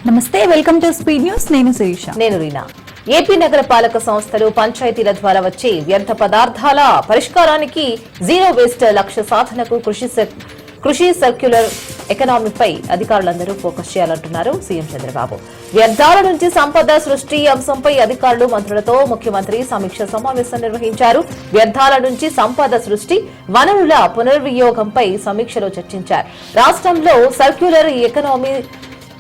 నమస్తే, welcome to speed news. నేను శిరీష. నేను రీనా. ఏపీ నగరపాలక సంస్థలు పంచాయతీల ద్వారా వచ్చే వ్యర్థ పదార్థాల పరిష్కారానికి జీరో వేస్ట్ లక్ష్య సాధనకు కృషి సర్క్యులర్ ఎకనామీపై అధికారులందరూ ఫోకస్ చేయాలంటున్నారు సీఎం చంద్రబాబు. వ్యర్థాల నుంచి సంపద సృష్టి అంశంపై అధికారులు మంత్రులతో ముఖ్యమంత్రి సమీక్ష సమావేశం నిర్వహించారు. వ్యర్థాల నుంచి సంపద సృష్టి, వనరుల పునర్వినియోగంపై సమీక్షలో చర్చించారు. రాష్ట్రంలో సర్క్యులర్ ఎకనామీ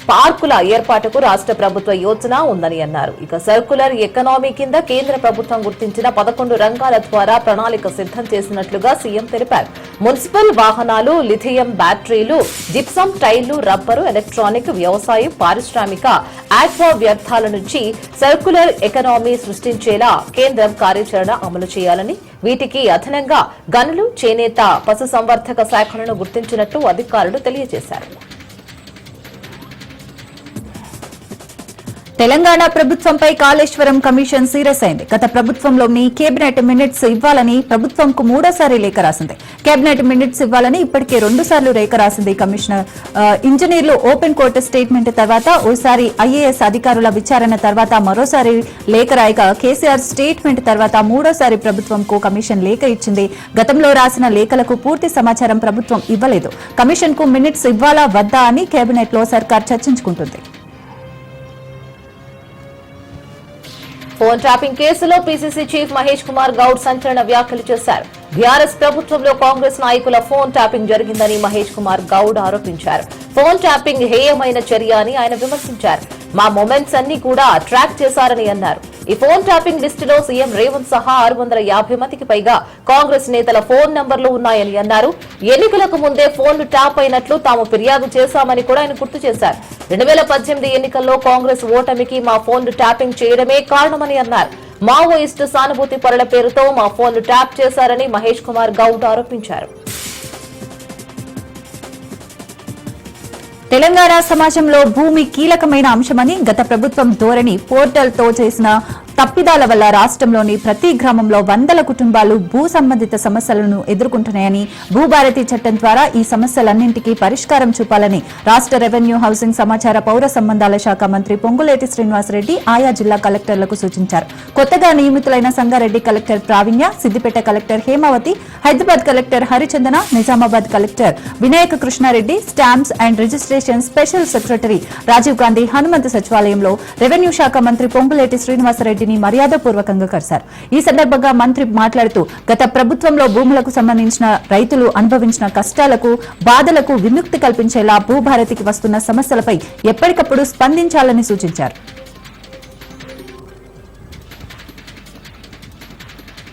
పార్కుల ఏర్పాటుకు రాష్ట్ర ప్రభుత్వ యోచన ఉందని అన్నారు. ఇక సర్కులర్ ఎకనామీ కింద కేంద్ర ప్రభుత్వం గుర్తించిన 11 రంగాల ద్వారా ప్రణాళిక సిద్ధం చేసినట్లుగా సీఎం తెలిపారు. మున్సిపల్ వాహనాలు, లిథియం బ్యాటరీలు, జిప్సం టైర్లు, రబ్బరు, ఎలక్ట్రానిక్, వ్యవసాయం, పారిశ్రామిక, ఆక్వా వ్యర్థాల నుంచి సర్కులర్ ఎకనామీ సృష్టించేలా కేంద్రం కార్యాచరణ అమలు చేయాలని, వీటికి అదనంగా గనులు, చేనేత, పశుసంవర్ధక శాఖలను గుర్తించినట్టు అధికారులు తెలియజేశారు. తెలంగాణ ప్రభుత్వంపై కాళేశ్వరం కమిషన్ సీరియస్ అయింది. గత ప్రభుత్వంలోని కేబినెట్ మినిట్స్ ఇవ్వాలని ప్రభుత్వంకు 3వ లేఖ రాసింది. కేబినెట్ మినిట్స్ ఇవ్వాలని ఇప్పటికే 2 సార్లు లేఖ రాసింది కమిషనర్. ఇంజనీర్లు ఓపెన్ కోర్టు స్టేట్మెంట్ తర్వాత, ఓసారి ఐఏఎస్ అధికారుల విచారణ తర్వాత మరోసారి లేఖ రాయగా, కేసీఆర్ స్టేట్మెంట్ తర్వాత 3వసారి ప్రభుత్వంకు కమిషన్ లేఖ ఇచ్చింది. గతంలో రాసిన లేఖలకు పూర్తి సమాచారం ప్రభుత్వం ఇవ్వలేదు. కమిషన్ కు మినిట్స్ ఇవ్వాలా వద్దా అని కేబినెట్ లో సర్కార్ చర్చించుకుంటుంది. ఫోన్ ట్యాపింగ్ కేసులో పీసీసీ చీఫ్ మహేష్ కుమార్ గౌడ్ సంచలన వ్యాఖ్యలు చేశారు. బీఆర్ఎస్ ప్రభుత్వంలో కాంగ్రెస్ నాయకుల ఫోన్ ట్యాపింగ్ జరిగిందని మహేష్ కుమార్ గౌడ్ ఆరోపించారు. ఫోన్ ట్యాపింగ్ హేయమైన చర్య అని ఆయన విమర్శించారు. మా మొమెంట్స్ అన్ని కూడా ట్రాక్ చేశారని అన్నారు. ఈ ఫోన్ ట్యాపింగ్ లిస్టులో సీఎం రేవంత్ సహా 650 మందికి పైగా కాంగ్రెస్ నేతల ఫోన్ నంబర్లు ఉన్నాయని అన్నారు. ఎన్నికలకు ముందే ఫోన్లు ట్యాప్ అయినట్లు తాము ఫిర్యాదు చేశామని కూడా ఆయన గుర్తు చేశారు. 2018 ఎన్నికల్లో కాంగ్రెస్ ఓటమికి మా ఫోన్లు ట్యాపింగ్ చేయడమే కారణమని అన్నారు. మావోయిస్టు సానుభూతి పరుల పేరుతో మా ఫోన్లు ట్యాప్ చేశారని మహేష్ కుమార్ గౌడ్ ఆరోపించారు. తెలంగాణ సమాజంలో భూమి కీలకమైన అంశమని, గత ప్రభుత్వం ధోరణి పోర్టల్తో చేసిన తప్పిదాల వల్ల రాష్ట్రంలోని ప్రతి గ్రామంలో వందల కుటుంబాలు భూ సంబంధిత సమస్యలను ఎదుర్కొంటున్నాయని, భూభారతి చట్టం ద్వారా ఈ సమస్యలన్నింటికీ పరిష్కారం చూపాలని రాష్ట్ర రెవెన్యూ, హౌసింగ్, సమాచార, పౌర సంబంధాల శాఖ మంత్రి పొంగులేటి శ్రీనివాసరెడ్డి ఆయా జిల్లా కలెక్టర్లకు సూచించారు. కొత్తగా నియమితులైన Sangareddy collector Praveenya, Siddipet collector Hemavathi, Hyderabad collector Harichandana, Nizamabad collector Vinayaka Krishna Reddy, stamps and registration special secretary Rajiv Gandhi Hanumanthu సచివాలయంలో రెవెన్యూ శాఖ మంత్రి పొంగులేటి శ్రీనివాసరెడ్డి మర్యాదపూర్వకంగా కలిశారు. ఈ సందర్భంగా మంత్రి మాట్లాడుతూ, గత ప్రభుత్వంలో భూములకు సంబంధించిన రైతులు అనుభవించిన కష్టాలకు, బాధలకు విముక్తి కల్పించేలా భూభారతికి వస్తున్న సమస్యలపై ఎప్పటికప్పుడు స్పందించాలని సూచించారు.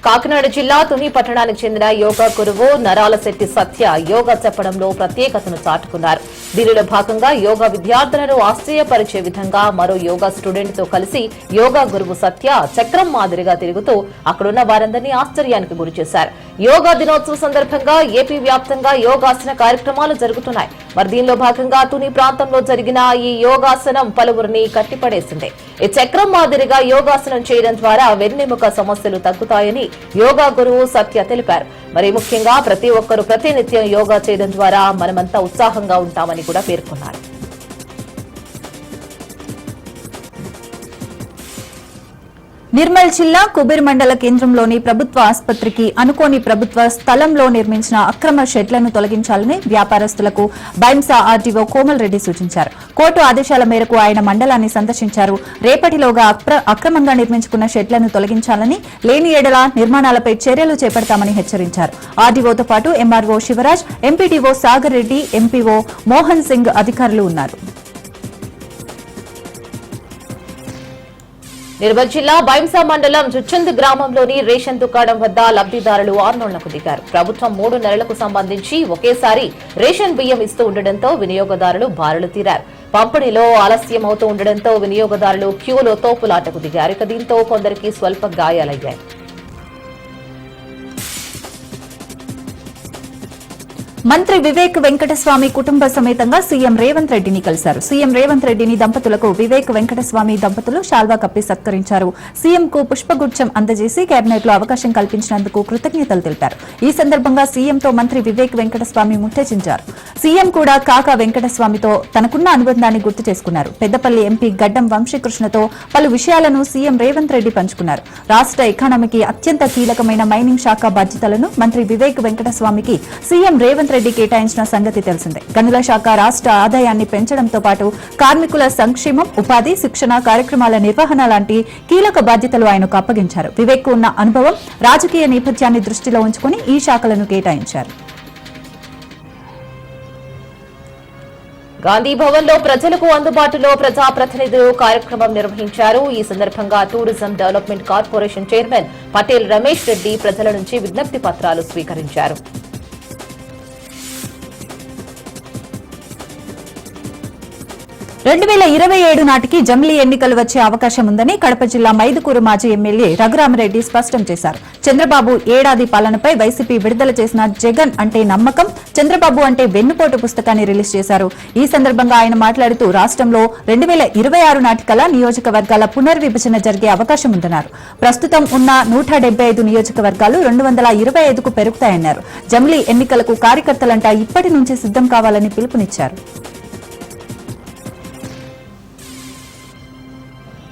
కాకినాడ జిల్లా తుని పట్టణానికి చెందిన యోగా గురువు నరాలశెట్టి సత్య యోగా చెప్పడంలో ప్రత్యేకతను చాటుకున్నారు. దీనిలో భాగంగా యోగా విద్యార్థులను ఆశ్చర్యపరిచే విధంగా మరో యోగా స్టూడెంట్ తో కలిసి యోగా గురువు సత్య చక్రం మాదిరిగా తిరుగుతూ అక్కడున్న వారందరినీ ఆశ్చర్యానికి గురిచేశారు. యోగా దినోత్సవ సందర్భంగా ఏపీ వ్యాప్తంగా యోగాసన కార్యక్రమాలు జరుగుతున్నాయి. మరి దీనిలో భాగంగా తుని ప్రాంతంలో జరిగిన ఈ యోగాసనం పలువురిని కట్టిపడేసింది. ఈ చక్రం మాదిరిగా యోగాసనం చేయడం ద్వారా వెన్నెముక సమస్యలు తగ్గుతాయని యోగా గురువు సత్య తెలిపారు. మరి ముఖ్యంగా ప్రతి ఒక్కరూ ప్రతినిత్యం యోగా చేయడం ద్వారా మనమంతా ఉత్సాహంగా ఉంటామని కూడా పేర్కొన్నారు. నిర్మల్ జిల్లా కుబీర్ మండల కేంద్రంలోని ప్రభుత్వ ఆసుపత్రికి అనుకోని ప్రభుత్వ స్థలంలో నిర్మించిన అక్రమ షెడ్లను తొలగించాలని వ్యాపారస్తులకు బైంసా ఆర్డీఓ కోమల్ రెడ్డి సూచించారు. కోర్టు ఆదేశాల మేరకు ఆయన మండలాన్ని సందర్శించారు. రేపటిలోగా అక్రమంగా నిర్మించుకున్న షెడ్లను తొలగించాలని, లేని ఎడల నిర్మాణాలపై చర్యలు చేపడతామని హెచ్చరించారు. ఆర్డీఓతో పాటు MRO Shivraj, MPDO Sagar Reddy, MPO Mohan Singh అధికారులు ఉన్నారు. నిర్మల్ జిల్లా బైంసా మండలం జుచ్చంద్ గ్రామంలోని రేషన్ దుకాణం వద్ద లబ్దిదారులు ఆందోళనకు దిగారు. ప్రభుత్వం 3 నెలలకు సంబంధించి ఒకేసారి రేషన్ బియ్యం ఇస్తూ ఉండడంతో వినియోగదారులు బారులు తీరారు. పంపిణీలో ఆలస్యం అవుతూ ఉండడంతో వినియోగదారులు క్యూలో తోపులాటకు దిగారు. దీంతో కొందరికి స్వల్ప గాయాలయ్యాయి. మంత్రి వివేక్ వెంకటస్వామి కుటుంబ సమేతంగా సీఎం రేవంత్ రెడ్డిని కలిశారు. సీఎం రేవంత్ రెడ్డిని దంపతులకు వివేక్ వెంకటస్వామి దంపతులు శాల్వా కప్పి సత్కరించారు. సీఎంకు పుష్పగుచ్చం అందజేసి కేబినెట్ లో అవకాశం కల్పించినందుకు కృతజ్ఞతలు తెలిపారు. ఈ సందర్భంగా సీఎంతో మంత్రి వివేక్ వెంకటస్వామి ముచ్చటించారు. సీఎం కూడా కాకా వెంకటస్వామితో తనకున్న అనుబంధాన్ని గుర్తు చేసుకున్నారు. పెద్దపల్లి ఎంపీ గడ్డం వంశీకృష్ణతో పలు విషయాలను సీఎం రేవంత్ రెడ్డి పంచుకున్నారు. రాష్ట్ర ఎకానమీకి అత్యంత కీలకమైన మైనింగ్ శాఖ బాధ్యతలను మంత్రి వివేక్ వెంకటస్వామికి సీఎం రేవంత్ రెడ్డి కేటాయించిన సంగతి తెలిసిందే. గనుల శాఖ రాష్ట్ర ఆదాయాన్ని పెంచడంతో పాటు కార్మికుల సంక్షేమం, ఉపాధి, శిక్షణ కార్యక్రమాల నిర్వహణ లాంటి కీలక బాధ్యతలు ఆయనకు అప్పగించారు. వివేక్ కు ఉన్న అనుభవం, రాజకీయ నేపథ్యాన్ని దృష్టిలో ఉంచుకుని ఈ శాఖలను కేటాయించారు. గాంధీ భవన్ లో ప్రజలకు అందుబాటులో ప్రజాప్రతినిధులు కార్యక్రమం నిర్వహించారు. ఈ సందర్భంగా tourism development corporation chairman Patel Ramesh Reddy ప్రజల నుంచి విజ్ఞప్తి పత్రాలు స్వీకరించారు. 2027 నాటికి జమిలీ ఎన్నికలు వచ్చే అవకాశం ఉందని కడప జిల్లా మైదుకూరు మాజీ ఎమ్మెల్యే రఘురామరెడ్డి స్పష్టం చేశారు. చంద్రబాబు ఏడాది పాలనపై వైసీపీ విడుదల చేసిన జగన్ అంటే నమ్మకం, చంద్రబాబు అంటే వెన్నుపోటు పుస్తకాన్ని రిలీజ్ చేశారు. ఈ సందర్భంగా ఆయన మాట్లాడుతూ రాష్ట్రంలో 2026 నాటికల్లా నియోజకవర్గాల పునర్విభజన జరిగే అవకాశం ఉందన్నారు. ప్రస్తుతం ఉన్న 175 నియోజకవర్గాలు 225కు పెరుగుతాయన్నారు. జమిలీ ఎన్నికలకు కార్యకర్తలంటా ఇప్పటి నుంచి సిద్ధం కావాలని పిలుపునిచ్చారు.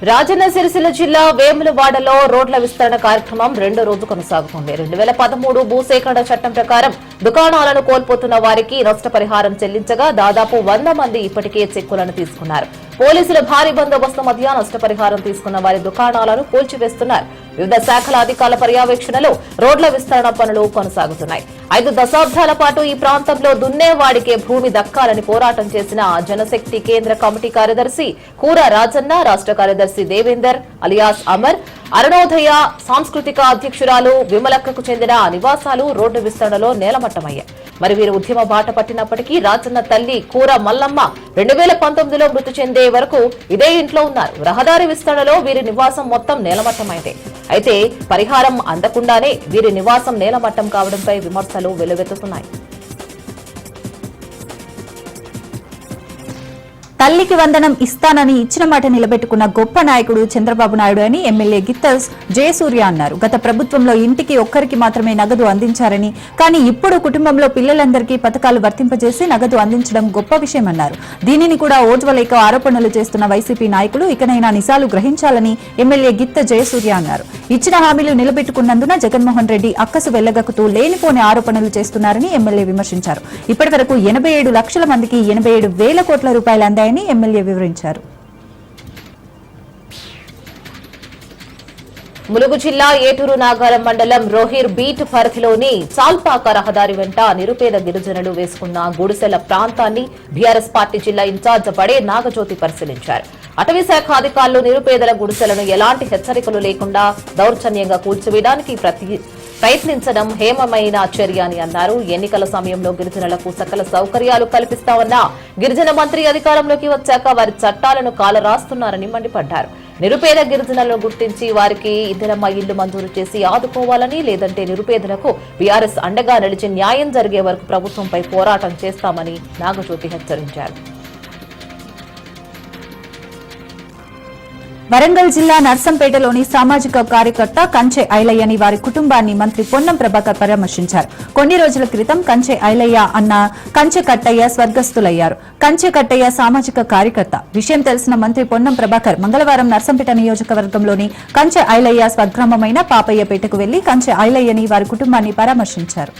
రాజన్న సిరిసిల్ల జిల్లా వేములవాడలో రోడ్ల విస్తరణ కార్యక్రమం రెండో రోజు కొనసాగుతోంది. 2013 భూసేకరణ చట్టం ప్రకారం దుకాణాలను కోల్పోతున్న వారికి నష్టపరిహారం చెల్లించగా దాదాపు 100 మంది ఇప్పటికే చెక్కులను తీసుకున్నారు. పోలీసుల భారీ బందోబస్తు మధ్య నష్టపరిహారం తీసుకున్న వారి దుకాణాలను కూల్చివేస్తున్నారు. వివిధ శాఖల అధికారుల పర్యవేక్షణలో రోడ్ల విస్తరణ పనులు కొనసాగుతున్నాయి. 5 దశాబ్దాల పాటు ఈ ప్రాంతంలో దున్నేవాడికే భూమి దక్కాలని పోరాటం చేసిన జనశక్తి కేంద్ర కమిటీ కార్యదర్శి కూర రాజన్న, రాష్ట్ర కార్యదర్శి దేవేందర్ అలియాస్ అమర్, అరుణోదయ సాంస్కృతిక అధ్యక్షురాలు విమలక్కకు చెందిన నివాసాలు రోడ్డు విస్తరణలో నేలమట్టమయ్యాయి. మరి వీరు ఉద్యమ బాట పట్టినప్పటికీ రాజన్న తల్లి కూర మల్లమ్మ 2019లో మృతి చెందే వరకు ఇదే ఇంట్లో ఉన్నారు. రహదారి విస్తరణలో వీరి నివాసం మొత్తం నేలమట్టమైంది. అయితే పరిహారం అందకుండానే వీరి నివాసం నేలమట్టం కావడంపై విమర్శలు వెల్లువెత్తుతున్నాయి. తల్లికి వందనం ఇస్తానని ఇచ్చిన మాట నిలబెట్టుకున్న గొప్ప నాయకుడు చంద్రబాబు నాయుడు అని ఎమ్మెల్యే గిత్తస్ జయసూర్య అన్నారు. గత ప్రభుత్వంలో ఇంటికి ఒక్కరికి మాత్రమే నగదు అందించారని, కానీ ఇప్పుడు కుటుంబంలో పిల్లలందరికీ పథకాలు వర్తింపజేసి నగదు అందించడం గొప్ప విషయమన్నారు. దీనిని కూడా ఓర్వలేక ఆరోపణలు చేస్తున్న వైసీపీ నాయకులు ఇకనైనా నిజాలు గ్రహించాలని ఎమ్మెల్యే గిత్త జయసూర్య అన్నారు. ఇచ్చిన హామీలు నిలబెట్టుకున్నందున జగన్మోహన్ రెడ్డి అక్కసు వెళ్లగక్కుతూ లేనిపోని ఆరోపణలు చేస్తున్నారని ఎమ్మెల్యే విమర్శించారు. ఇప్పటి వరకు 87 లక్షల మందికి 87,000 కోట్ల రూపాయలు అందాయని ఎమ్మెల్యే వివరించారు. ములుగు జిల్లా ఏటూరు నాగారం మండలం రోహిర్ బీట్ పరిధిలోని చాల్పాక రహదారి వెంట నిరుపేద గిరిజనులు వేసుకున్న గుడిసెల ప్రాంతాన్ని బీఆర్ఎస్ పార్టీ జిల్లా ఇన్ఛార్జ్ బడే నాగజ్యోతి పరిశీలించారు. అటవీ శాఖ అధికారులు నిరుపేదల గుడిసెలను ఎలాంటి హెచ్చరికలు లేకుండా దౌర్జన్యంగా కూల్చివేయడానికి ప్రయత్నించడం హేమమైన చర్య అని అన్నారు. ఎన్నికల సమయంలో గిరిజనులకు సకల సౌకర్యాలు కల్పిస్తామన్న గిరిజన మంత్రి అధికారంలోకి వచ్చాక వారి చట్టాలను కాలరాస్తున్నారని మండిపడ్డారు. నిరుపేద గిరిజనులను గుర్తించి వారికి ఇద్దరమ్మ ఇళ్లు మంజూరు చేసి ఆదుకోవాలని, లేదంటే నిరుపేదలకు బీఆర్ఎస్ అండగా నిలిచి న్యాయం జరిగే వరకు ప్రభుత్వంపై పోరాటం చేస్తామని నాగజ్యోతి హెచ్చరించారు. వరంగల్ జిల్లా నర్సంపేటలోని సామాజిక కార్యకర్త కంచె ఐలయ్యని వారి కుటుంబాన్ని మంత్రి పొన్నం ప్రభాకర్ పరామర్శించారు. కొన్ని రోజుల క్రితం కంచె ఐలయ్య అన్న కంచె కట్టయ్య స్వర్గస్థులయ్యారు. కంచె కట్టయ్య సామాజిక కార్యకర్త. విషయం తెలిసిన మంత్రి పొన్నం ప్రభాకర్ మంగళవారం నర్సంపేట నియోజకవర్గంలోని కంచె ఐలయ్య స్వగ్రామమైన పాపయ్యపేటకు వెళ్లి కంచె ఐలయ్యని వారి కుటుంబాన్ని పరామర్శించారు.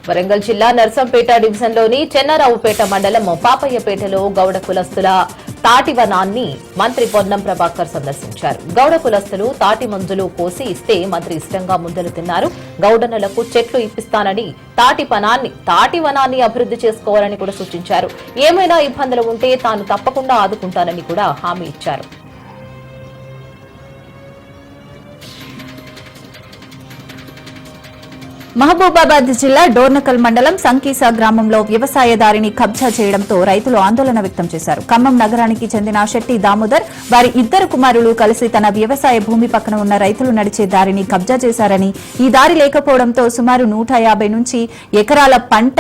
వరంగల్ జిల్లా నర్సంపేట డివిజన్లోని చెన్నారావుపేట మండలం పాపయ్యపేటలో గౌడ కులస్తుల తాటి వనాన్ని మంత్రి పొన్నం ప్రభాకర్ సందర్శించారు. గౌడ కులస్తులు తాటి మంజులు కోసి ఇస్తే మంత్రి ఇష్టంగా ముందలు తిన్నారు. గౌడనులకు చెట్లు ఇప్పిస్తానని తాటి వనాన్ని అభివృద్ధి చేసుకోవాలని కూడా సూచించారు. ఏమైనా ఇబ్బందులు ఉంటే తాను తప్పకుండా ఆదుకుంటానని కూడా హామీ ఇచ్చారు. మహబూబాబాద్ జిల్లా డోర్నకల్ మండలం సంకీసా గ్రామంలో వ్యవసాయదారిని కబ్జా చేయడంతో రైతులు ఆందోళన వ్యక్తం చేశారు. ఖమ్మం నగరానికి చెందిన శెట్టి దామోదర్ వారి ఇద్దరు కుమారులు కలిసి తన వ్యవసాయ భూమి పక్కన ఉన్న రైతులు నడిచే దారిని కబ్జా చేశారని, ఈ దారి లేకపోవడంతో సుమారు 150 నుంచి ఎకరాల పంట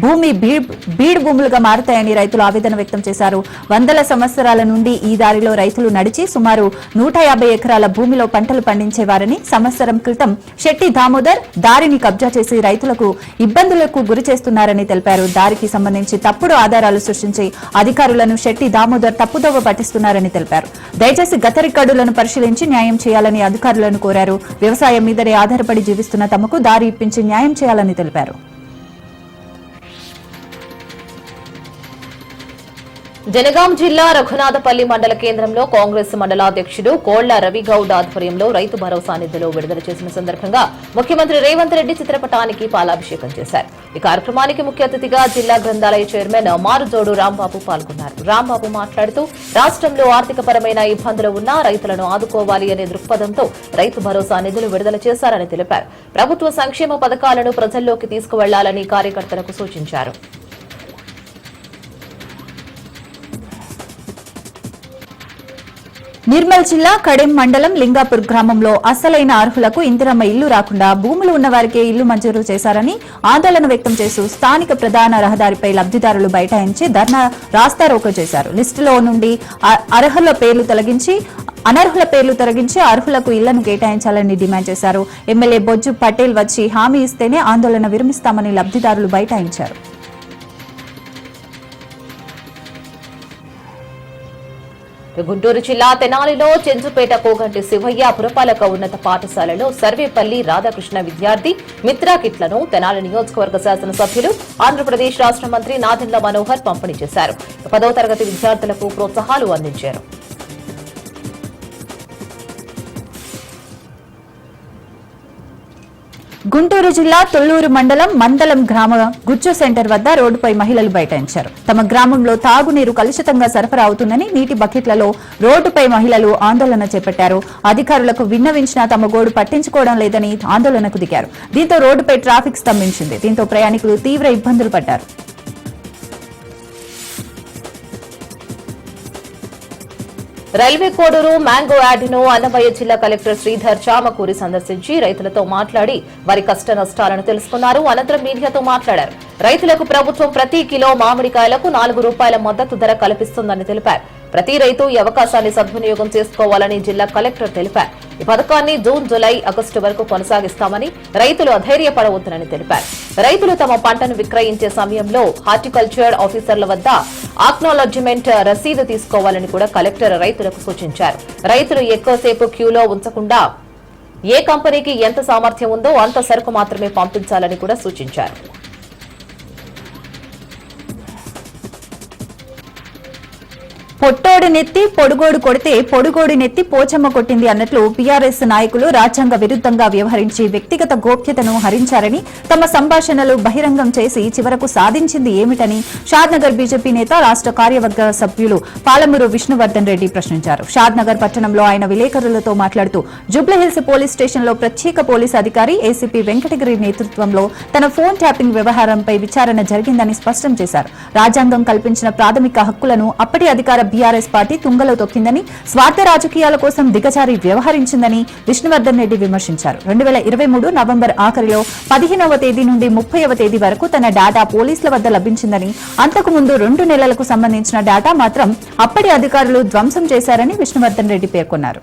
భూమి బీడు భూములుగా మారతాయని రైతులు ఆవేదన వ్యక్తం చేశారు. వందల సంవత్సరాల నుండి ఈ దారిలో రైతులు నడిచి సుమారు 150 ఎకరాల భూమిలో పంటలు పండించేవారని, సంవత్సరం క్రితం శెట్టి దామోదర్ దారిని కబ్జా చేసి రైతులకు ఇబ్బందులకు గురి చేస్తున్నారని తెలిపారు. దారికి సంబంధించి తప్పుడు ఆధారాలు సృష్టించి అధికారులను శెట్టి దామోదర్ తప్పుదోవ పట్టిస్తున్నారని తెలిపారు. దయచేసి గత రికార్డులను పరిశీలించి న్యాయం చేయాలని అధికారులను కోరారు. వ్యవసాయం మీదనే ఆధారపడి జీవిస్తున్న తమకు దారి ఇప్పించి న్యాయం చేయాలని తెలిపారు. జనగాం జిల్లా రఘునాథపల్లి మండల కేంద్రంలో కాంగ్రెస్ మండలాధ్యక్షుడు కోళ్ల రవిగౌడ్ ఆధ్వర్యంలో రైతు భరోసా నిధులు విడుదల చేసిన సందర్భంగా ముఖ్యమంత్రి రేవంత్ రెడ్డి చిత్రపటానికి పాలాభిషేకం చేశారు. ఈ కార్యక్రమానికి ముఖ్య అతిథిగా జిల్లా గ్రంథాలయ చైర్మన్ మారుజోడు రాంబాబు పాల్గొన్నారు. రాంబాబు మాట్లాడుతూ రాష్ట్రంలో ఆర్థికపరమైన ఇబ్బందులు ఉన్నా రైతులను ఆదుకోవాలి అనే దృక్పథంతో రైతు భరోసా నిధులు విడుదల చేశారని తెలిపారు. ప్రభుత్వ సంక్షేమ పథకాలను ప్రజల్లోకి తీసుకువెళ్లాలని కార్యకర్తలకు సూచించారు. నిర్మల్ జిల్లా కడెం మండలం లింగాపూర్ గ్రామంలో అసలైన అర్హులకు ఇందిరమ్మ ఇల్లు రాకుండా భూములు ఉన్న వారికే ఇల్లు మంజూరు చేశారని ఆందోళన వ్యక్తం చేస్తూ స్థానిక ప్రధాన రహదారిపై లబ్దిదారులు బైఠాయించి ధర్నా రాస్తారోకో చేశారు. లిస్టులో నుండి అనర్హుల పేర్లు తొలగించి అర్హులకు ఇళ్లను కేటాయించాలని డిమాండ్ చేశారు. ఎమ్మెల్యే బొజ్జు పటేల్ వచ్చి హామీ ఇస్తేనే ఆందోళన విరమిస్తామని లబ్దిదారులు బైఠాయించారు. గుంటూరు జిల్లా తెనాలిలో చెంచుపేట కోగంటి శివయ్య పురపాలక ఉన్నత పాఠశాలలో సర్వేపల్లి రాధాకృష్ణ విద్యార్థి మిత్రా కిట్లను తెనాలి నియోజకవర్గ శాసనసభ్యులు ఆంధ్రప్రదేశ్ రాష్ట్ర మంత్రి నాదెండ్ల మనోహర్ పంపిణీ చేశారు. 10వ తరగతి విద్యార్థులకు ప్రోత్సాహాలు అందించారు. గుంటూరు జిల్లా తొల్లూరు మండలం మందలం గ్రామ గుజ్జు సెంటర్ వద్ద రోడ్డుపై మహిళలు బైఠాయించారు. తమ గ్రామంలో తాగునీరు కలుషితంగా సరఫరా అవుతుందని నీటి బకెట్లలో రోడ్డుపై మహిళలు ఆందోళన చేపట్టారు. అధికారులకు విన్నవించినా తమ గోడు పట్టించుకోవడం లేదని ఆందోళనకు దిగారు. దీంతో రోడ్డుపై ట్రాఫిక్ స్తంభించింది. దీంతో ప్రయాణికులు తీవ్ర ఇబ్బందులు పడ్డారు. రైల్వే కోడూరు మ్యాంగో యార్డును అన్నమయ్య జిల్లా కలెక్టర్ శ్రీధర్ చామకూరి సందర్శించి రైతులతో మాట్లాడి వారి కష్ట నష్టాలను తెలుసుకున్నారు. అనంతరం మీడియాతో మాట్లాడారు. రైతులకు ప్రభుత్వం ప్రతి కిలో మామిడికాయలకు ₹4 మద్దతు ధర కల్పిస్తుందని తెలిపారు. ప్రతి రైతు ఈ అవకాశాన్ని సద్వినియోగం చేసుకోవాలని జిల్లా కలెక్టర్ తెలిపారు. ఈ పథకాన్ని జూన్, జూలై, ఆగస్టు వరకు కొనసాగిస్తామని, రైతులు అధైర్యపడవద్దని తెలిపారు. రైతులు తమ పంటను విక్రయించే సమయంలో హార్టికల్చర్ ఆఫీసర్ల వద్ద ఆక్నాలెడ్జిమెంట్ రసీదు తీసుకోవాలని కూడా కలెక్టర్ రైతులకు సూచించారు. రైతులు ఎక్కువసేపు క్యూలో ఉంచకుండా ఏ కంపెనీకి ఎంత సామర్థ్యం ఉందో అంత సరుకు మాత్రమే పంపించాలని కూడా సూచించారు. పొట్టోడు నెత్తి పొడుగోడు కొడితే పొడుగోడు నెత్తి పోచమ్మ కొట్టింది అన్నట్లు బీఆర్ఎస్ నాయకులు రాజ్యాంగ విరుద్ధంగా వ్యవహరించి వ్యక్తిగత గోప్యతను హరించారని, తమ సంభాషణలు బహిరంగం చేసి చివరకు సాధించింది ఏమిటని షాద్నగర్ బీజేపీ నేత రాష్ట్ర కార్యవర్గ సభ్యులు పాలమూరు విష్ణువర్ధన్ రెడ్డి ప్రశ్నించారు. షాద్నగర్ పట్టణంలో ఆయన విలేకరులతో మాట్లాడుతూ జూబ్లీహిల్స్ పోలీస్ స్టేషన్లో ప్రత్యేక పోలీస్ అధికారి ఏసీపీ వెంకటగిరి నేతృత్వంలో తన ఫోన్ ట్యాపింగ్ వ్యవహారంపై విచారణ జరిగిందని స్పష్టం చేశారు. రాజ్యాంగం కల్పించిన ప్రాథమిక హక్కులను అప్పటి అధికార బీఆర్ఎస్ పార్టీ తుంగలో తొక్కిందని, స్వార్థ రాజకీయాల కోసం దిగజారి వ్యవహరించిందని విష్ణువర్ధన్ రెడ్డి విమర్శించారు. 2023 నవంబర్ ఆఖరిలో 15వ తేదీ నుండి 30వ తేదీ వరకు తన డేటా పోలీసుల వద్ద లభించిందని, అంతకుముందు 2 నెలలకు సంబంధించిన డేటా మాత్రం అప్పటి అధికారులు ధ్వంసం చేశారని విష్ణువర్ధన్ రెడ్డి పేర్కొన్నారు.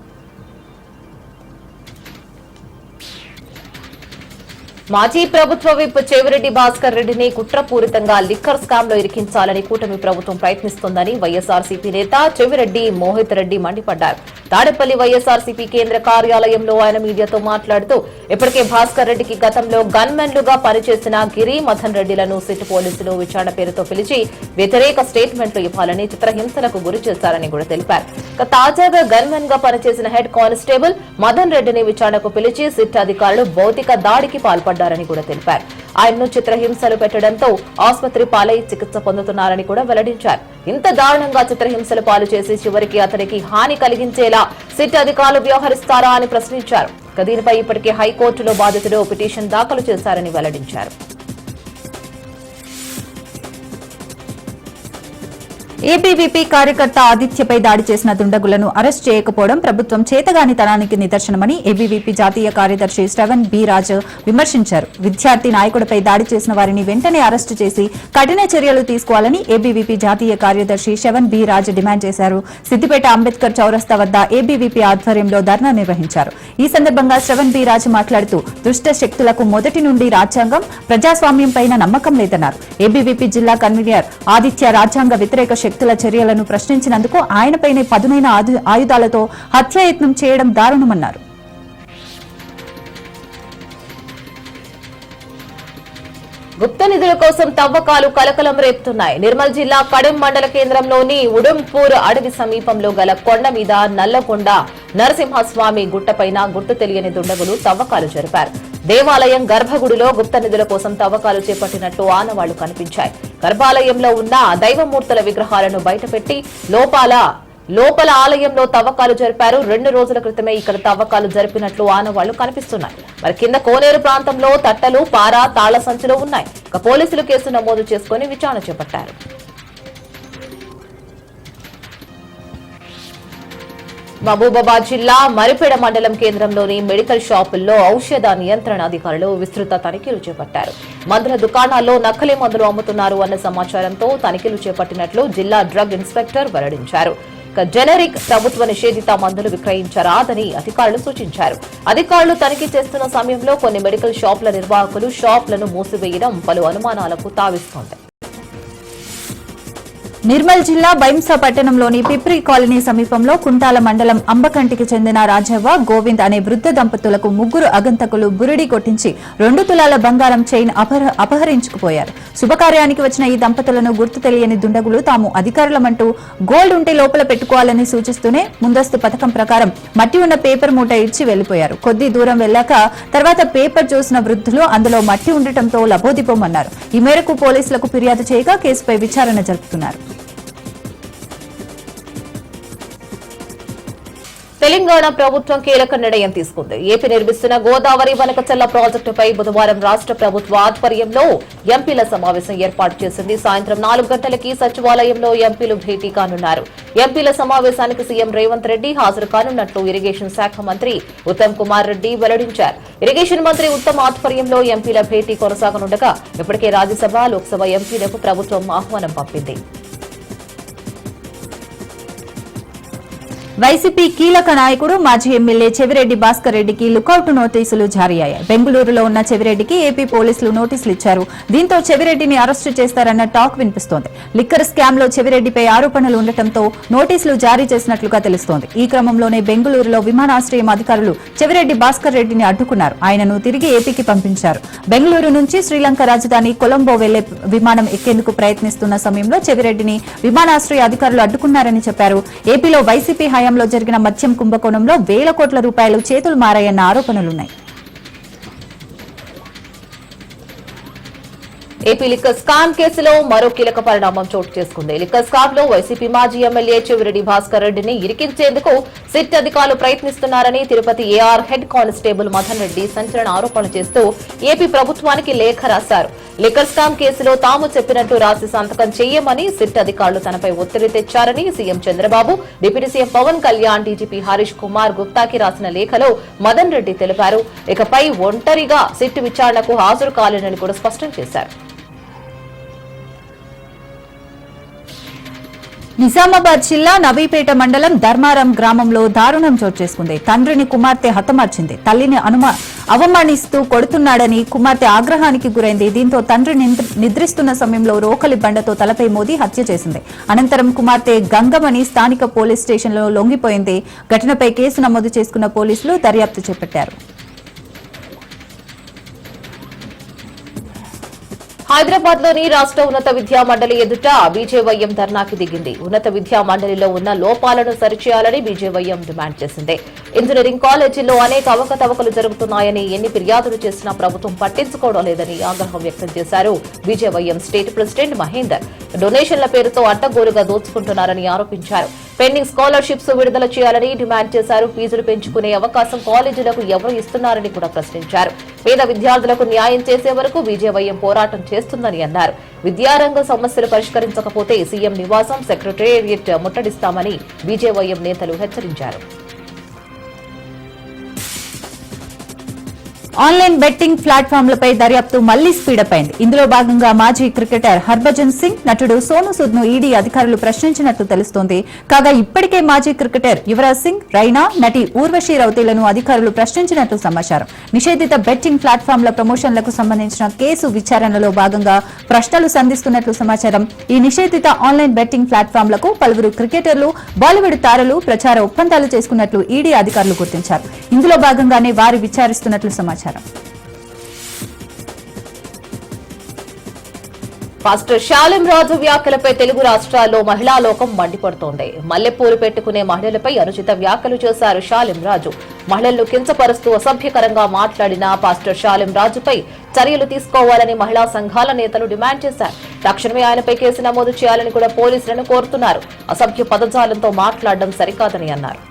మాజీ ప్రభుత్వ విప్ చెవిరెడ్డి భాస్కర్ రెడ్డిని కుట్రపూరితంగా లిక్కర్ స్కామ్ లో ఇరికించాలని కూటమి ప్రభుత్వం ప్రయత్నిస్తోందని వైఎస్ఆర్సీపీ నేత చెవిరెడ్డి మోహిత్ రెడ్డి మండిపడ్డారు. తాడేపల్లి వైఎస్ఆర్సీపీ కేంద్ర కార్యాలయంలో ఆయన మీడియాతో మాట్లాడుతూ ఇప్పటికే భాస్కర్ రెడ్డికి గతంలో గన్మెన్లుగా పనిచేసిన గిరి మదన్ రెడ్డిలను సిట్ పోలీసులు విచారణ పేరుతో పిలిచి వ్యతిరేక స్టేట్మెంట్లు ఇవ్వాలని, చిత్రహింసలకు గురి చేశారని కూడా తెలిపారు. తాజాగా గన్మెన్ గా పనిచేసిన హెడ్ కానిస్టేబుల్ మదన్ రెడ్డిని విచారణకు పిలిచి సిట్ అధికారులు భౌతిక దాడికి పాల్పడ్డారు. పడ్డారని కూడా తెలిపారు. ఆయన్ను చిత్రహింసలు పెట్టడంతో ఆసుపత్రి పాలై చికిత్స పొందుతున్నారని కూడా వెల్లడించారు. ఇంత దారుణంగా చిత్రహింసలు పాలు చేసి చివరికి అతనికి హాని కలిగించేలా సిట్ అధికారులు వ్యవహరిస్తారా అని ప్రశ్నించారు. దీనిపై ఇప్పటికే హైకోర్టులో బాధితుడు పిటిషన్ దాఖలు చేశారని వెల్లడించారు. ఏబీవీపీ కార్యకర్త ఆదిత్యపై దాడి చేసిన దుండగులను అరెస్ట్ చేయకపోవడం ప్రభుత్వం చేతగానితనానికి నిదర్శనమని ఏబీవీపీ జాతీయ కార్యదర్శి శ్రవణ్ బి రాజ్ విమర్శించారు. విద్యార్థి నాయకుడిపై దాడి చేసిన వారిని వెంటనే అరెస్టు చేసి కఠిన చర్యలు తీసుకోవాలని ఏబీవీపీ జాతీయ కార్యదర్శి శ్రవణ్ బి రాజ్ డిమాండ్ చేశారు. సిద్దిపేట అంబేద్కర్ చౌరస్తా వద్ద ఏబీవీపీ ఆధ్వర్యంలో ధర్నా నిర్వహించారు. ఈ సందర్భంగా శ్రవణ్ బి రాజ్ మాట్లాడుతూ దుష్ట శక్తులకు మొదటి నుండి రాజ్యాంగం, ప్రజాస్వామ్యంపైన నమ్మకం లేదన్నారు. ఏబీవీపీ జిల్లా కన్వీనర్ ఆదిత్య రాజ్యాంగ వ్యతిరేక శక్తుల చర్యలను ప్రశ్నించినందుకు ఆయనపైనే పదునైన ఆయుధాలతో హత్యాయత్నం చేయడం దారుణమన్నారు. గుప్త నిధుల కోసం తవ్వకాలు కలకలం రేపుతున్నాయి. నిర్మల్ జిల్లా కడెం మండల కేంద్రంలోని ఉడంపూర్ అడవి సమీపంలో గల కొండ మీద నల్లకొండ నరసింహస్వామి గుట్టపైన గుర్తు తెలియని దుండగులు తవ్వకాలు జరిపారు. దేవాలయం గర్భగుడిలో గుప్త నిధుల కోసం తవ్వకాలు చేపట్టినట్లు ఆనవాళ్లు కనిపించాయి. గర్భాలయంలో ఉన్న దైవమూర్తుల విగ్రహాలను బయటపెట్టి లోపల ఆలయంలో తవ్వకాలు జరిపారు. 2 రోజుల క్రితమే ఇక్కడ తవ్వకాలు జరిపినట్లు ఆనవాళ్లు కనిపిస్తున్నాయి. మరి కింద కోనేరు ప్రాంతంలో తట్టలు, పార, తాళ సంచులు ఉన్నాయి. పోలీసులు కేసు నమోదు చేసుకుని విచారణ చేపట్టారు. మహబూబాబాద్ జిల్లా మరిపేడ మండలం కేంద్రంలోని మెడికల్ షాపుల్లో ఔషధ నియంత్రణ అధికారులు విస్తృత తనిఖీలు చేపట్టారు. మందుల దుకాణాల్లో నకిలీ మందులు అమ్ముతున్నారు అన్న సమాచారంతో తనిఖీలు చేపట్టినట్లు జిల్లా డ్రగ్ ఇన్స్పెక్టర్ వెల్లడించారు. జెనరిక్ ప్రభుత్వ నిషేధిత మందులు విక్రయించరాదని అధికారులు సూచించారు. అధికారులు తనిఖీ చేస్తున్న సమయంలో కొన్ని మెడికల్ షాపుల నిర్వాహకులు షాపులను మూసివేయడం పలు అనుమానాలకు తావిస్తోంది. నిర్మల్ జిల్లా బైంసా పట్టణంలోని పిప్రి కాలనీ సమీపంలో కుంటాల మండలం అంబకంటికి చెందిన రాజవ్వ, గోవింద్ అనే వృద్ధ దంపతులకు 3 అగంతకులు బురిడి కొట్టించి 2 తులాల బంగారం చైన్ అపహరించుకుపోయారు. శుభకార్యానికి వచ్చిన ఈ దంపతులను గుర్తు తెలియని దుండగులు తాము అధికారులమంటూ గోల్డ్ ఉంటే లోపల పెట్టుకోవాలని సూచిస్తూనే ముందస్తు పథకం ప్రకారం మట్టి ఉన్న పేపర్ మూట ఇచ్చి వెళ్లిపోయారు. కొద్ది దూరం వెళ్లాక తర్వాత పేపర్ చూసిన వృద్ధులు అందులో మట్టి ఉండటంతో లబోదిబోమన్నారు. ఈ మేరకు పోలీసులకు ఫిర్యాదు చేయగా కేసుపై విచారణ జరుపుతున్నారు. తెలంగాణ ప్రభుత్వం కీలక నిర్ణయం తీసుకుంది. ఏపీ నిర్మిస్తున్న గోదావరి వనకచల్ల ప్రాజెక్టుపై బుధవారం రాష్ట్ర ప్రభుత్వ ఆధ్వర్యంలో ఎంపీల సమావేశం ఏర్పాటు చేసింది. సాయంత్రం 4 గంటలకి సచివాలయంలో ఎంపీలు భేటీ కానున్నారు. ఎంపీల సమావేశానికి సీఎం రేవంత్ రెడ్డి హాజరు కానున్నట్లు ఇరిగేషన్ శాఖ మంత్రి ఉత్తమ్ కుమార్ రెడ్డి వెల్లడించారు. ఇరిగేషన్ మంత్రి ఉత్తమ్ ఆధ్వర్యంలో ఎంపీల భేటీ కొనసాగనుండగా ఇప్పటికే రాజ్యసభ, లోక్సభ ఎంపీలకు ప్రభుత్వం ఆహ్వానం పంపింది. వైసీపీ కీలక నాయకుడు మాజీ ఎమ్మెల్యే చెవిరెడ్డి భాస్కర్ రెడ్డికి లుకౌట్ నోటీసులు జారీ అయ్యాయి. బెంగళూరులో ఉన్న చెవిరెడ్డికి ఏపీ పోలీసులు నోటీసులు ఇచ్చారు. దీంతో చెవిరెడ్డిని అరెస్టు చేస్తారన్న టాక్ వినిపిస్తోంది. లిక్కర్ స్కామ్ లో చెవిరెడ్డిపై ఆరోపణలు ఉండటంతో నోటీసులు జారీ చేసినట్లుగా తెలుస్తోంది. ఈ క్రమంలోనే బెంగళూరులో విమానాశ్రయం అధికారులు చెవిరెడ్డి భాస్కర్ రెడ్డిని అడ్డుకున్నారు. ఆయనను తిరిగి ఏపీకి పంపించారు. బెంగళూరు నుంచి శ్రీలంక రాజధాని కొలంబో వెళ్లే విమానం ఎక్కేందుకు ప్రయత్నిస్తున్న సమయంలో చెవిరెడ్డిని విమానాశ్రయ అధికారులు అడ్డుకున్నారని చెప్పారు. ఏపీలో వైసీపీ లో జరిగిన మద్యం కుంభకోణంలో వేల కోట్ల రూపాయలు చేతులు మారాయన్న ఆరోపణలున్నాయి. ఏపీ లిక్కర్ స్కామ్ కేసులో మరో కీలక పరిణామం చోటు చేసుకుంది. లిక్కర్ స్కామ్ లో వైసీపీ మాజీ ఎమ్మెల్యే చెవిరెడ్డి భాస్కర్ రెడ్డిని ఇరికించేందుకు సిట్ అధికారులు ప్రయత్నిస్తున్నారని Tirupati AR head constable Madan Reddy సంచలన ఆరోపణలు చేస్తూ ఏపీ ప్రభుత్వానికి లేఖ రాశారు. లిక్కర్ స్కామ్ కేసులో తాము చెప్పినట్టు రాసి సంతకం చేయమని సిట్ అధికారులు తనపై ఒత్తిడి తెచ్చారని CM Chandrababu, deputy CM Pawan Kalyan, DGP Harish Kumar గుప్తాకి రాసిన లేఖలో మదన్ రెడ్డి తెలిపారు. ఇకపై ఒంటరిగా సిట్ విచారణకు హాజరు కాలేనని కూడా స్పష్టం చేశారు. నిజామాబాద్ జిల్లా నవీపేట మండలం ధర్మారం గ్రామంలో దారుణం చోటు చేసుకుంది. తండ్రిని కుమార్తె హతమార్చింది. తల్లిని అవమానిస్తూ కొడుతున్నాడని కుమార్తె ఆగ్రహానికి గురైంది. దీంతో తండ్రి నిద్రిస్తున్న సమయంలో రోకలి బండతో తలపై మోదీ హత్య చేసింది. అనంతరం కుమార్తె గంగమణి స్థానిక పోలీస్ స్టేషన్లో లొంగిపోయింది. ఘటనపై కేసు నమోదు చేసుకున్న పోలీసులు దర్యాప్తు చేపట్టారు. హైదరాబాద్ లోని రాష్ట్ర ఉన్నత విద్యా మండలి ఎదుట బీజేవైఎం ధర్నాకి దిగింది. ఉన్నత విద్యా మండలిలో ఉన్న లోపాలను సరిచేయాలని బీజేవైఎం డిమాండ్ చేసింది. ఇంజనీరింగ్ కాలేజీల్లో అనేక అవకతవకలు జరుగుతున్నాయని ఎన్ని ఫిర్యాదులు చేసినా ప్రభుత్వం పట్టించుకోవడం లేదని ఆగ్రహం వ్యక్తం చేశారు బీజేవైఎం స్టేట్ ప్రెసిడెంట్ మహేందర్. డొనేషన్ల పేరుతో అడ్డగోలుగా దోచుకుంటున్నారని ఆరోపించారు. పెండింగ్ స్కాలర్షిప్స్ విడుదల చేయాలని డిమాండ్ చేశారు. ఫీజులు పెంచుకునే అవకాశం కాలేజీలకు ఎవరు ఇస్తున్నారని కూడా ప్రశ్నించారు. పేద విద్యార్థులకు న్యాయం చేసే వరకు బీజేవైఎం పోరాటం చేస్తుందని అన్నారు. విద్యారంగ సమస్యలు పరిష్కరించకపోతే సీఎం నివాసం, సెక్రటేరియట్ ముట్టడిస్తామని బీజేవైఎం నేతలు హెచ్చరించారు. ఆన్లైన్ బెట్టింగ్ ప్లాట్ఫామ్లపై దర్యాప్తు మళ్లీ స్పీడప్ అయింది. ఇందులో భాగంగా మాజీ క్రికెటర్ హర్భజన్ సింగ్, నటుడు సోను సూద్ను ఈడీ అధికారులు ప్రశ్నించినట్లు తెలుస్తోంది. కాగా ఇప్పటికే మాజీ క్రికెటర్ యువరాజ్ సింగ్, రైనా, నటి ఊర్వశీ రౌతేలను అధికారులు ప్రశ్నించినట్లు సమాచారం. నిషేధిత బెట్టింగ్ ప్లాట్ఫామ్ల ప్రమోషన్లకు సంబంధించిన కేసు విచారణలో భాగంగా ప్రశ్నలు సంధిస్తున్నట్లు సమాచారం. ఈ నిషేధిత ఆన్లైన్ బెట్టింగ్ ప్లాట్ఫామ్లకు పలువురు క్రికెటర్లు, బాలీవుడ్ తారలు ప్రచార ఒప్పందాలు చేసుకున్నట్లు ఈడీ అధికారులు గుర్తించారు. ఇందులో భాగంగానే వారు విచారిస్తున్నట్లు సమాచారం. పాస్టర్ శాలిం రాజు వ్యాఖ్యలపై తెలుగు రాష్ట్రాల్లో మహిళా లోకం మండిపడుతోంది. మల్లెపూలు పెట్టుకునే మహిళలపై అనుచిత వ్యాఖ్యలు చేశారు శాలిం రాజు. మహిళలను కించపరుస్తూ అసభ్యకరంగా మాట్లాడిన పాస్టర్ శాలిం రాజుపై చర్యలు తీసుకోవాలని మహిళా సంఘాల నేతలు డిమాండ్ చేశారు. తక్షణమే ఆయనపై కేసు నమోదు చేయాలని కూడా పోలీసులను కోరుతున్నారు. అసభ్య పదజాలంతో మాట్లాడడం సరికాదని అన్నారు.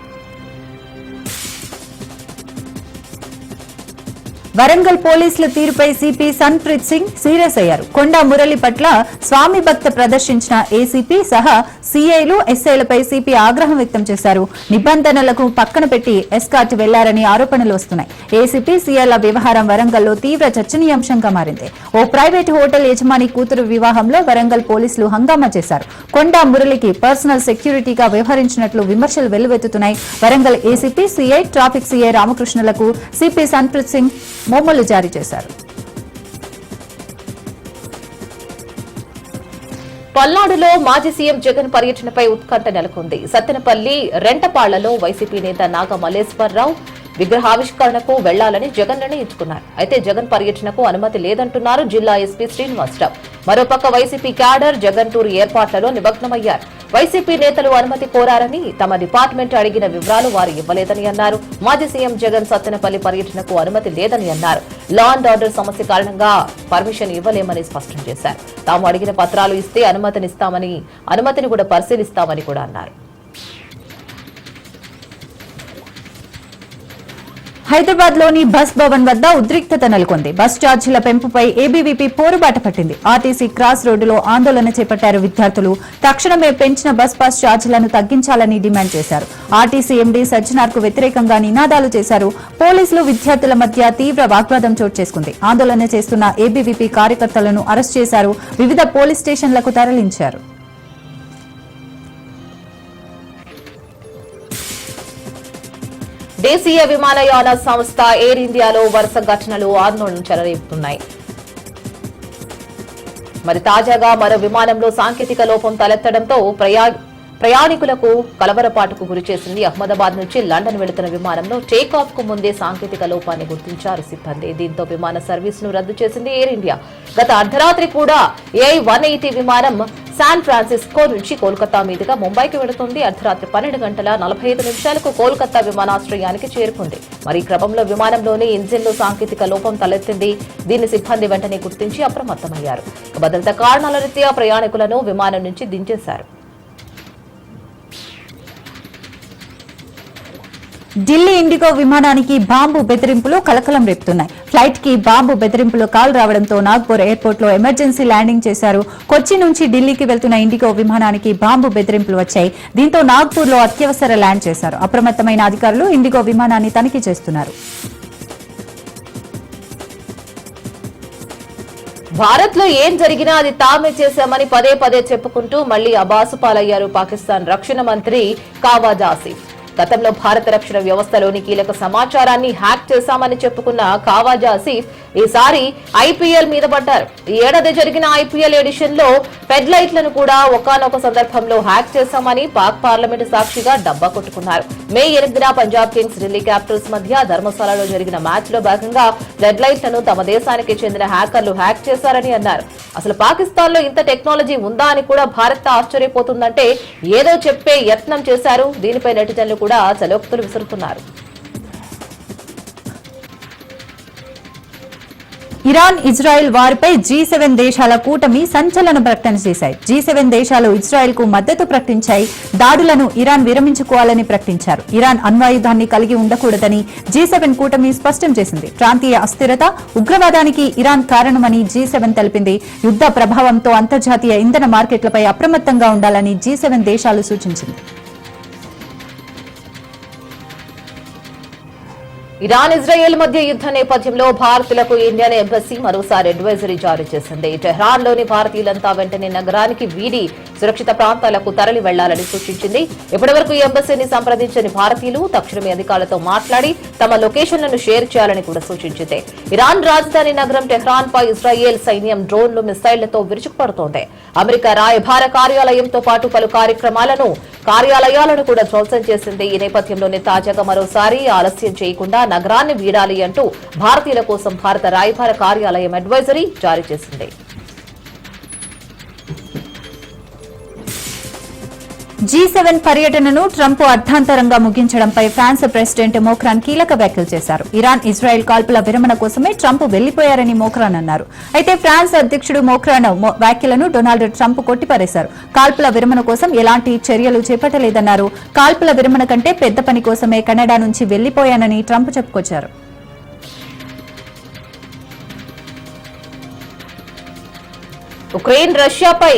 వరంగల్ పోలీసుల తీరుపై సిపి సన్ప్రీత్ సింగ్ సీరియస్ అయ్యారు. కొండా మురళి పట్ల స్వామి భక్త ప్రదర్శించిన ఏసీపీ సహా సీఐలు, ఎస్ఐలపై సిపి ఆగ్రహం వ్యక్తం చేశారు. నిబంధనలకు పక్కన పెట్టి ఎస్కాట్ వెళ్లారని ఆరోపణలు వస్తున్నాయి. ఏసీపీ, సీఐల వ్యవహారం వరంగల్లో తీవ్ర చర్చనీయాంశంగా మారింది. ఓ ప్రైవేటు హోటల్ యజమాని కూతురు వివాహంలో వరంగల్ పోలీసులు హంగామా చేశారు. కొండా మురళికి పర్సనల్ సెక్యూరిటీగా వ్యవహరించినట్లు విమర్శలు వెల్లువెత్తుతున్నాయి. Warangal ACP, CI, traffic CI రామకృష్ణలకు సిపి సన్ప్రీత్ సింగ్ మోమోలు జారీ చేశారు. పల్నాడులో మాజీ సీఎం జగన్ పర్యటనపై ఉత్కంఠ నెలకొంది. సత్తెనపల్లి రెంటపాళ్లలో వైసీపీ నేత నాగ మల్లేశ్వరరావు విగ్రహావిష్కరణకు వెళ్లాలని జగన్ నిర్ణయించుకున్నారు. అయితే జగన్ పర్యటనకు అనుమతి లేదంటున్నారు జిల్లా ఎస్పీ శ్రీనివాసరావు. మరోపక్క వైసీపీ క్యాడర్ జగన్ టూర్ ఏర్పాట్లలో నిమగ్నమయ్యారు. వైసీపీ నేతలు అనుమతి కోరారని, తమ డిపార్ట్మెంట్ అడిగిన వివరాలు వారు ఇవ్వలేదని అన్నారు. మాజీ సీఎం జగన్ సత్తెనపల్లి పర్యటనకు అనుమతి లేదని అన్నారు. లా అండ్ ఆర్డర్ సమస్య కారణంగా పర్మిషన్ ఇవ్వలేమని స్పష్టం చేశారు. తాము అడిగిన పత్రాలు ఇస్తే అనుమతిని కూడా పరిశీలిస్తామని కూడా అన్నారు. హైదరాబాద్ లోని బస్ భవన్ వద్ద ఉద్రిక్తత నెలకొంది. బస్ ఛార్జీల పెంపుపై ఏబీవీపీ పోరుబాట పట్టింది. ఆర్టీసీ క్రాస్ రోడ్డులో ఆందోళన చేపట్టారు విద్యార్థులు. తక్షణమే పెంచిన బస్ పాస్ ఛార్జీలను తగ్గించాలని డిమాండ్ చేశారు. ఆర్టీసీ ఎండీ సజ్జనార్ కు వ్యతిరేకంగా నినాదాలు చేశారు. పోలీసులు, విద్యార్థుల మధ్య తీవ్ర వాగ్వాదం చోటు చేసుకుంది. ఆందోళన చేస్తున్న ఏబీవీపీ కార్యకర్తలను అరెస్ట్ చేశారు. వివిధ పోలీస్ స్టేషన్లకు తరలించారు. దేశీయ విమానయాన సంస్థ ఎయిర్ ఇండియాలో వరుస ఘటనలు ఆందోళన చెలరేపుతున్నాయి. మరి తాజాగా మరో విమానంలో సాంకేతిక లోపం తలెత్తడంతో ప్రయాణికులకు కలవరపాటుకు గురిచేసింది. అహ్మదాబాద్ నుంచి లండన్ వెళుతున్న విమానంలో టేకాఫ్ కు ముందే సాంకేతిక లోపాన్ని గుర్తించారు సిబ్బంది. దీంతో విమాన సర్వీసును రద్దు చేసింది ఎయిర్ ఇండియా. గత అర్ధరాత్రి కూడా AI-180 విమానం శాన్ ఫ్రాన్సిస్కో నుంచి కోల్కతా మీదుగా ముంబైకి వెళుతుంది. అర్ధరాత్రి 12 గంటల 45 నిమిషాలకు కోల్కతా విమానాశ్రయానికి చేరుకుంది. మరి ఈ క్రమంలో విమానంలోని ఇంజిన్లో సాంకేతిక లోపం తలెత్తింది. దీన్ని సిబ్బంది వెంటనే గుర్తించి అప్రమత్తమయ్యారు. భద్రతా కారణాల రీత్యా ప్రయాణికులను విమానం నుంచి దించేశారు. ఢిల్లీ ఇండిగో విమానానికి బాంబు బెదిరింపులు కలకలం రేపుతున్నాయి. ఫ్లైట్ కి బాంబు బెదిరింపులు కాల్ రావడంతో నాగ్పూర్ ఎయిర్పోర్ట్ లో ఎమర్జెన్సీ ల్యాండింగ్ చేశారు. కొచ్చి నుంచి ఢిల్లీకి వెళ్తున్న ఇండిగో విమానానికి బాంబు బెదిరింపులు వచ్చాయి. దీంతో నాగ్పూర్ లో అత్యవసర ల్యాండ్ చేశారు. అప్రమత్తమైన అధికారులు ఇండిగో విమానాన్ని తనిఖీ చేస్తున్నారు. భారత్ లో ఏం జరిగినా అది తామే చేశామని పదే పదే చెప్పుకుంటూ మళ్లీ అబాసు పాలయ్యారు పాకిస్తాన్ రక్షణ మంత్రి ఖవాజా ఆసిఫ్. గతంలో భారత రక్షణ వ్యవస్థలోని కీలక సమాచారాన్ని హ్యాక్ చేశామని చెప్పుకున్న ఖవాజా ఆసిఫ్ ఈసారి ఐపీఎల్ మీద పడ్డారు. ఈ ఏడాది జరిగిన ఐపీఎల్ ఎడిషన్ లో ఫెడ్ లైట్లను కూడా ఒకానొక సందర్భంలో హ్యాక్ చేశామని పాక్ పార్లమెంట్ సాక్షిగా డబ్బా కొట్టుకున్నారు. మే 8న పంజాబ్ కింగ్స్ ఢిల్లీ క్యాపిటల్స్ మధ్య ధర్మశాలలో జరిగిన మ్యాచ్ లో భాగంగా ఫెడ్ లైట్లను తమ దేశానికి చెందిన హ్యాకర్లు హ్యాక్ చేశారని అన్నారు. అసలు పాకిస్తాన్ లో ఇంత టెక్నాలజీ ఉందా అని కూడా భారత్ ఆశ్చర్యపోతుందంటే ఏదో చెప్పే యత్నం చేశారు. దీనిపై నెటిజన్లు కూడా చలోక్తులు విసురుతున్నారు. ఇరాన్ ఇజ్రాయెల్ వారిపై G7 దేశాల కూటమి సంచలన ప్రకటన చేశాయి. G7 దేశాలు ఇజ్రాయెల్ కు మద్దతు ప్రకటించాయి. దాడులను ఇరాన్ విరమించుకోవాలని ప్రకటించారు. ఇరాన్ అణ్వాయుధాన్ని కలిగి ఉండకూడదని G7 కూటమి స్పష్టం చేసింది. ప్రాంతీయ అస్థిరత, ఉగ్రవాదానికి ఇరాన్ కారణమని G7 తెలిపింది. యుద్ధ ప్రభావంతో అంతర్జాతీయ ఇంధన మార్కెట్లపై అప్రమత్తంగా ఉండాలని G7 దేశాలు సూచించింది. ఇరాన్ ఇజ్రాయెల్ మధ్య యుద్ధ నేపథ్యంలో భారతీయులకు ఇండియన్ ఎంబసీ మరోసారి అడ్వైజరీ జారీ చేసింది. టెహ్రాన్ లోని భారతీయులంతా వెంటనే నగరానికి వీడి సురక్షిత ప్రాంతాలకు తరలి వెళ్లాలని సూచించింది. ఇప్పటివరకు ఎంబసీని సంప్రదించని భారతీయులు తక్షణమే అధికారులతో మాట్లాడి తమ లొకేషన్లను షేర్ చేయాలని కూడా సూచించింది. ఇరాన్ రాజధాని నగరం టెహ్రాన్ పై ఇజ్రాయెల్ సైన్యం డ్రోన్లు, మిసైళ్లతో విరుచుకుపడుతోంది. అమెరికా రాయబార కార్యాలయంతో పాటు పలు కార్యాలయాలను కూడా ధ్వంసం చేసింది. ఈ నేపథ్యంలోనే తాజాగా మరోసారి ఆలస్యం చేయకుండా నగరాన్ని వీడాలి అంటూ భారతీయుల కోసం భారత రాయబార కార్యాలయం అడ్వైజరీ జారీ చేసింది. G7 పర్యటనను ట్రంప్ అర్థాంతరంగా ముగించడంపై ఫ్రాన్స్ ప్రెసిడెంట్ మోక్రాన్ కీలక వ్యాఖ్యలు చేశారు. ఇరాన్ ఇజ్రాయెల్ కాల్పుల విరమణ కోసమే ట్రంప్ వెళ్లిపోయారని మోక్రాన్ అన్నారు. అయితే ఫ్రాన్స్ అధ్యక్షుడు మోక్రాన్ వ్యాఖ్యలను డొనాల్డ్ ట్రంప్ కొట్టిపారేశారు. కాల్పుల విరమణ కోసం ఎలాంటి చర్యలు చేపట్టలేదన్నారు. కాల్పుల విరమణ కంటే పెద్ద పని కోసమే కెనడా నుంచి వెళ్లిపోయానని ట్రంప్ చెప్పుకొచ్చారు. ఉక్రెయిన్ రష్యాపై